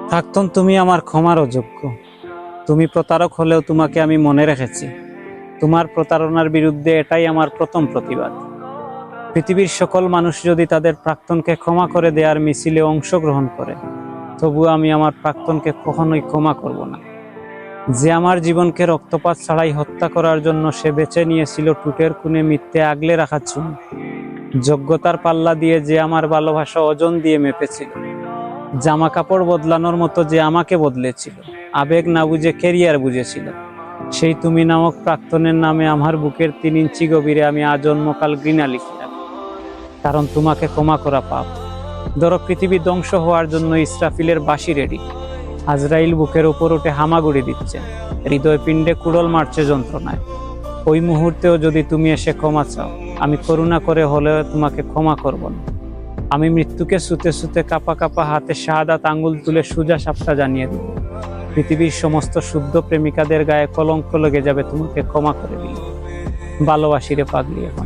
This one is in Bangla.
প্রাক্তন, তুমি আমার ক্ষমার অযোগ্য। তুমি প্রতারক হলেও তোমাকে আমি মনে রেখেছি। তোমার প্রতারণার বিরুদ্ধে এটাই আমার প্রথম প্রতিবাদ। পৃথিবীর সকল মানুষ যদি তাদের প্রাক্তনকে ক্ষমা করে দেওয়ার মিছিলে অংশগ্রহণ করে, তবুও আমি আমার প্রাক্তনকে কখনোই ক্ষমা করব না। যে আমার জীবনকে রক্তপাত ছাড়াই হত্যা করার জন্য সে বেছে নিয়েছিল টুটের কোণে মিথ্যে আগলে রাখা চুন। যোগ্যতার পাল্লা দিয়ে যে আমার ভালোবাসা ওজন দিয়ে মেপেছিল, জামা কাপড় বদলানোর মতো যে আমাকে বদলেছিল, আবেগ না বুঝে কেরিয়ার বুঝেছিল, সেই তুমি নামক প্রাক্তনের নামে আমার বুকের 3 ইঞ্চি গভীরে আমি আজন্মকাল ঘৃণা লিখে রাখি। কারণ তোমাকে ক্ষমা করা পাপ। ধরো, পৃথিবী ধ্বংস হওয়ার জন্য ইসরাফিলের বাঁশি রেডি। আজরাইল বুকের উপর উঠে হামাগুড়ি দিচ্ছে, হৃদয় পিণ্ডে কুড়ল মারছে যন্ত্রণায়। ওই মুহূর্তেও যদি তুমি এসে ক্ষমা চাও, আমি করুণা করে হলেও তোমাকে ক্ষমা করব না। আমি মৃত্যুকে ছুতে ছুতে কাঁপা কাঁপা হাতে শাহাদাত আঙ্গুল তুলে সোজা সাপটা জানিয়ে দেব। পৃথিবীর সমস্ত শুদ্ধ প্রেমিকাদের গায়ে কলঙ্ক লেগে যাবে তোমাকে ক্ষমা করে দিলে। ভালোবাসি রে পাগলি এখন।